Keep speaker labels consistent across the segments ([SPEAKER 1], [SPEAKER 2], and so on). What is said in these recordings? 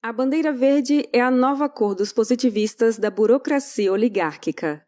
[SPEAKER 1] A bandeira verde é a nova cor dos positivistas da burocracia oligárquica.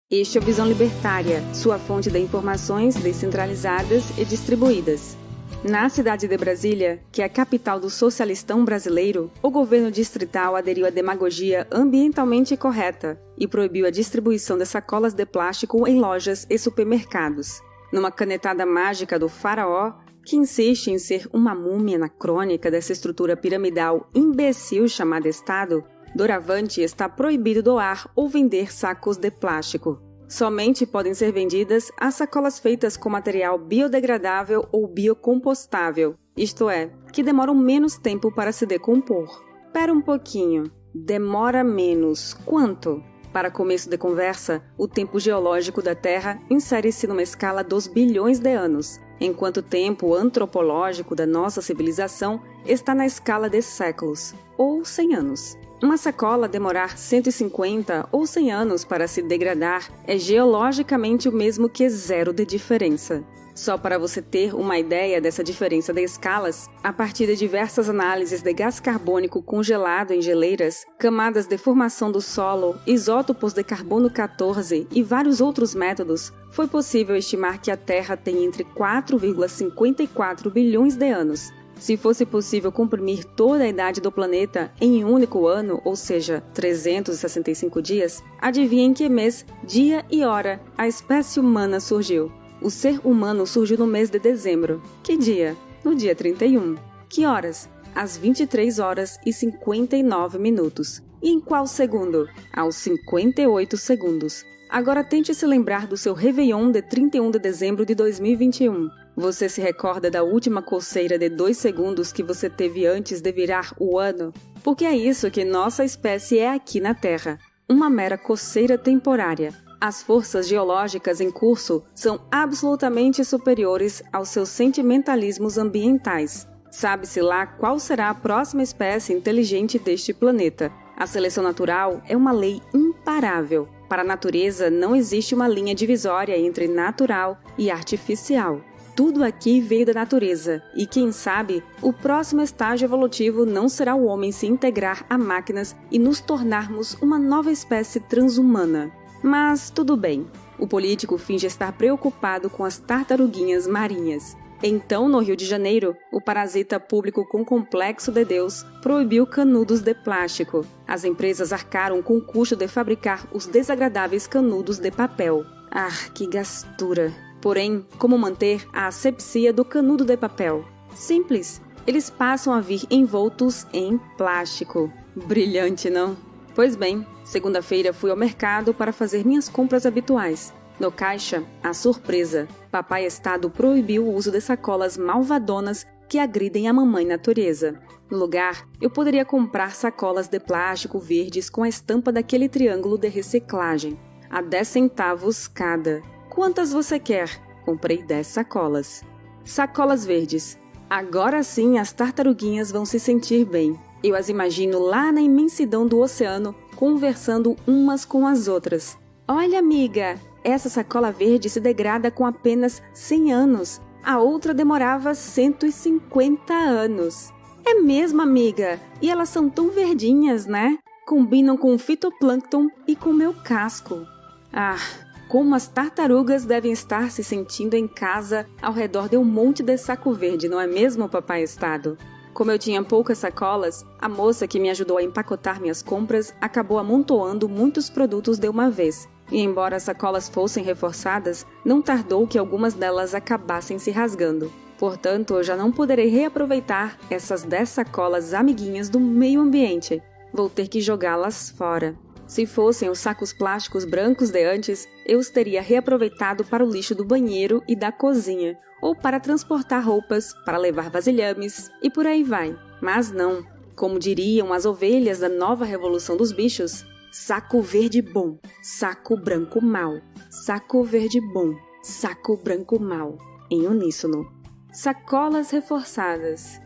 [SPEAKER 1] Este é o Visão Libertária, sua fonte de informações descentralizadas e distribuídas. Na cidade de Brasília, que é a capital do socialistão brasileiro, o governo distrital aderiu à demagogia ambientalmente correta e proibiu a distribuição de sacolas de plástico em lojas e supermercados. Numa canetada mágica do faraó, que insiste em ser uma múmia anacrônica dessa estrutura piramidal imbecil chamada Estado, doravante está proibido doar ou vender sacos de plástico. Somente podem ser vendidas as sacolas feitas com material biodegradável ou biocompostável, isto é, que demoram menos tempo para se decompor. Pera um pouquinho, demora menos quanto? Para começo de conversa, o tempo geológico da Terra insere-se numa escala dos bilhões de anos, enquanto o tempo antropológico da nossa civilização está na escala de séculos, ou 100 anos. Uma sacola demorar 150 ou 100 anos para se degradar é geologicamente o mesmo que zero de diferença. Só para você ter uma ideia dessa diferença de escalas, a partir de diversas análises de gás carbônico congelado em geleiras, camadas de formação do solo, isótopos de carbono 14 e vários outros métodos, foi possível estimar que a Terra tem entre 4,54 bilhões de anos. Se fosse possível comprimir toda a idade do planeta em um único ano, ou seja, 365 dias, adivinha em que mês, dia e hora a espécie humana surgiu? O ser humano surgiu no mês de dezembro. Que dia? No dia 31. Que horas? Às 23 horas e 59 minutos. E em qual segundo? Aos 58 segundos. Agora tente se lembrar do seu Réveillon de 31 de dezembro de 2021. Você se recorda da última coceira de 2 segundos que você teve antes de virar o ano? Porque é isso que nossa espécie é aqui na Terra. Uma mera coceira temporária. As forças geológicas em curso são absolutamente superiores aos seus sentimentalismos ambientais. Sabe-se lá qual será a próxima espécie inteligente deste planeta. A seleção natural é uma lei imparável. Para a natureza não existe uma linha divisória entre natural e artificial. Tudo aqui veio da natureza, e quem sabe, o próximo estágio evolutivo não será o homem se integrar a máquinas e nos tornarmos uma nova espécie transhumana. Mas tudo bem, o político finge estar preocupado com as tartaruguinhas marinhas. Então, no Rio de Janeiro, o parasita público com complexo de Deus proibiu canudos de plástico. As empresas arcaram com o custo de fabricar os desagradáveis canudos de papel. Ah, que gastura! Porém, como manter a asepsia do canudo de papel? Simples, eles passam a vir envoltos em plástico. Brilhante, não? Pois bem, segunda-feira fui ao mercado para fazer minhas compras habituais. No caixa, a surpresa, Papai Estado proibiu o uso de sacolas malvadonas que agridem a mamãe natureza. No lugar, eu poderia comprar sacolas de plástico verdes com a estampa daquele triângulo de reciclagem, a 10 centavos cada. Quantas você quer? Comprei 10 sacolas. Sacolas verdes. Agora sim as tartaruguinhas vão se sentir bem. Eu as imagino lá na imensidão do oceano, conversando umas com as outras. Olha, amiga, essa sacola verde se degrada com apenas 100 anos. A outra demorava 150 anos. É mesmo, amiga? E elas são tão verdinhas, né? Combinam com o fitoplâncton e com meu casco. Ah, como as tartarugas devem estar se sentindo em casa ao redor de um monte de saco verde, não é mesmo, Papai Estado? Como eu tinha poucas sacolas, a moça que me ajudou a empacotar minhas compras acabou amontoando muitos produtos de uma vez. E embora as sacolas fossem reforçadas, não tardou que algumas delas acabassem se rasgando. Portanto, eu já não poderei reaproveitar essas 10 sacolas amiguinhas do meio ambiente. Vou ter que jogá-las fora. Se fossem os sacos plásticos brancos de antes, eu os teria reaproveitado para o lixo do banheiro e da cozinha, ou para transportar roupas, para levar vasilhames, e por aí vai. Mas não. Como diriam as ovelhas da nova revolução dos bichos, saco verde bom, saco branco mau. Saco verde bom, saco branco mau. Em uníssono. Sacolas reforçadas.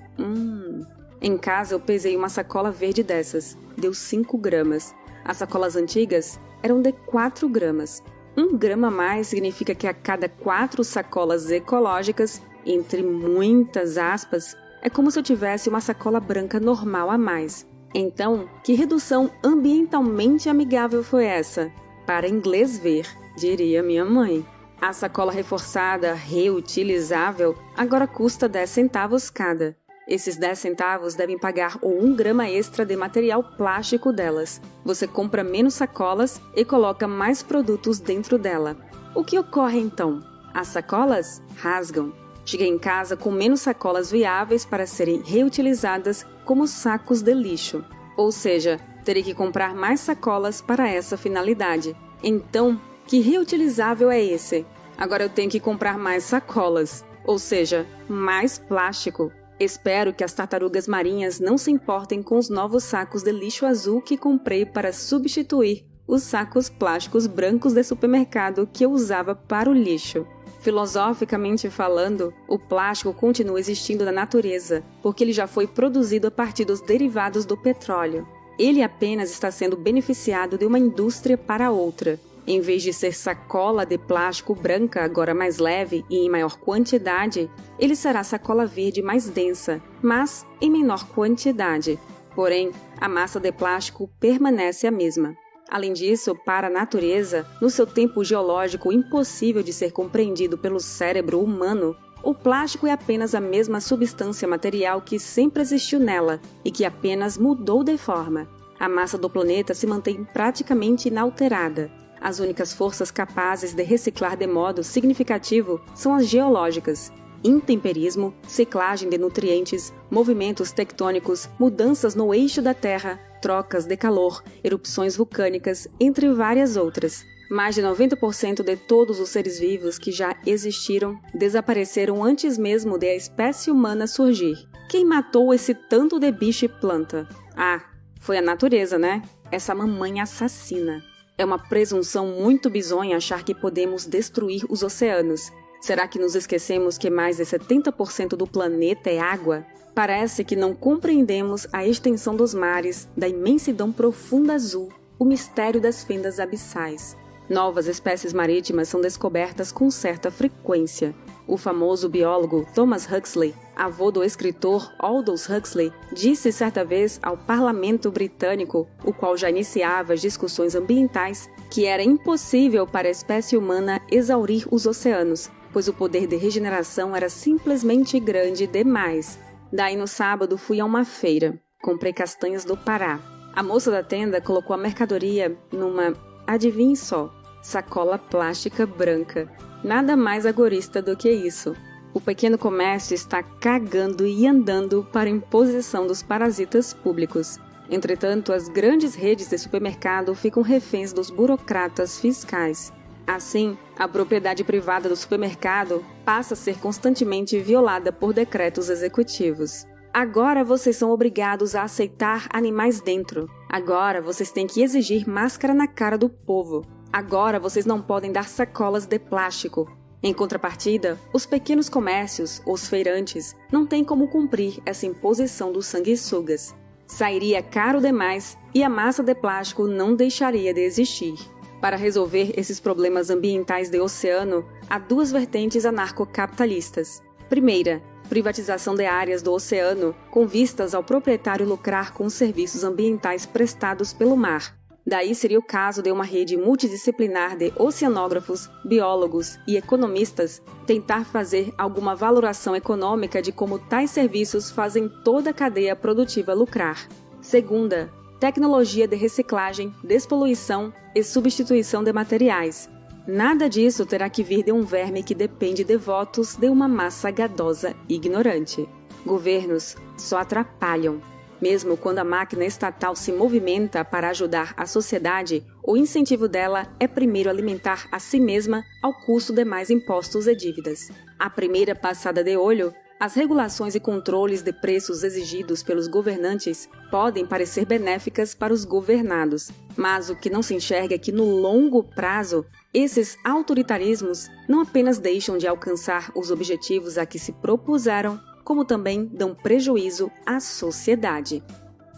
[SPEAKER 1] Em casa eu pesei uma sacola verde dessas. Deu 5 gramas. As sacolas antigas eram de 4 gramas. 1 grama a mais significa que a cada 4 sacolas ecológicas, entre muitas aspas, é como se eu tivesse uma sacola branca normal a mais. Então, que redução ambientalmente amigável foi essa? Para inglês ver, diria minha mãe. A sacola reforçada, reutilizável, agora custa 10 centavos cada. Esses 10 centavos devem pagar o 1 grama extra de material plástico delas. Você compra menos sacolas e coloca mais produtos dentro dela. O que ocorre então? As sacolas rasgam. Cheguei em casa com menos sacolas viáveis para serem reutilizadas como sacos de lixo. Ou seja, terei que comprar mais sacolas para essa finalidade. Então, que reutilizável é esse? Agora eu tenho que comprar mais sacolas, ou seja, mais plástico. Espero que as tartarugas marinhas não se importem com os novos sacos de lixo azul que comprei para substituir os sacos plásticos brancos de supermercado que eu usava para o lixo. Filosoficamente falando, o plástico continua existindo na natureza, porque ele já foi produzido a partir dos derivados do petróleo. Ele apenas está sendo beneficiado de uma indústria para outra. Em vez de ser sacola de plástico branca, agora mais leve e em maior quantidade, ele será sacola verde mais densa, mas em menor quantidade. Porém, a massa de plástico permanece a mesma. Além disso, para a natureza, no seu tempo geológico impossível de ser compreendido pelo cérebro humano, o plástico é apenas a mesma substância material que sempre existiu nela e que apenas mudou de forma. A massa do planeta se mantém praticamente inalterada. As únicas forças capazes de reciclar de modo significativo são as geológicas. Intemperismo, ciclagem de nutrientes, movimentos tectônicos, mudanças no eixo da Terra, trocas de calor, erupções vulcânicas, entre várias outras. Mais de 90% de todos os seres vivos que já existiram desapareceram antes mesmo de a espécie humana surgir. Quem matou esse tanto de bicho e planta? Ah, foi a natureza, né? Essa mamãe assassina. É uma presunção muito bizonha achar que podemos destruir os oceanos. Será que nos esquecemos que mais de 70% do planeta é água? Parece que não compreendemos a extensão dos mares, da imensidão profunda azul, o mistério das fendas abissais. Novas espécies marítimas são descobertas com certa frequência. O famoso biólogo Thomas Huxley, avô do escritor Aldous Huxley, disse certa vez ao Parlamento Britânico, o qual já iniciava as discussões ambientais, que era impossível para a espécie humana exaurir os oceanos, pois o poder de regeneração era simplesmente grande demais. Daí no sábado fui a uma feira. Comprei castanhas do Pará. A moça da tenda colocou a mercadoria numa, adivinhe só, sacola plástica branca. Nada mais agorista do que isso. O pequeno comércio está cagando e andando para a imposição dos parasitas públicos. Entretanto, as grandes redes de supermercado ficam reféns dos burocratas fiscais. Assim, a propriedade privada do supermercado passa a ser constantemente violada por decretos executivos. Agora vocês são obrigados a aceitar animais dentro. Agora vocês têm que exigir máscara na cara do povo. Agora vocês não podem dar sacolas de plástico. Em contrapartida, os pequenos comércios, os feirantes, não têm como cumprir essa imposição dos sanguessugas. Sairia caro demais e a massa de plástico não deixaria de existir. Para resolver esses problemas ambientais do oceano, há duas vertentes anarcocapitalistas. Primeira, privatização de áreas do oceano com vistas ao proprietário lucrar com os serviços ambientais prestados pelo mar. Daí seria o caso de uma rede multidisciplinar de oceanógrafos, biólogos e economistas tentar fazer alguma valoração econômica de como tais serviços fazem toda a cadeia produtiva lucrar. Segunda, tecnologia de reciclagem, despoluição e substituição de materiais. Nada disso terá que vir de um verme que depende de votos de uma massa gadosa e ignorante. Governos só atrapalham. Mesmo quando a máquina estatal se movimenta para ajudar a sociedade, o incentivo dela é primeiro alimentar a si mesma ao custo de mais impostos e dívidas. À primeira passada de olho, as regulações e controles de preços exigidos pelos governantes podem parecer benéficas para os governados, mas o que não se enxerga é que no longo prazo, esses autoritarismos não apenas deixam de alcançar os objetivos a que se propuseram, como também dão prejuízo à sociedade.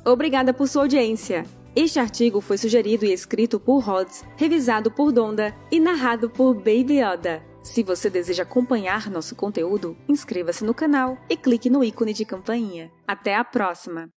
[SPEAKER 1] Obrigada por sua audiência! Este artigo foi sugerido e escrito por Rods, revisado por Donda e narrado por Baby Yoda. Se você deseja acompanhar nosso conteúdo, inscreva-se no canal e clique no ícone de campainha. Até a próxima!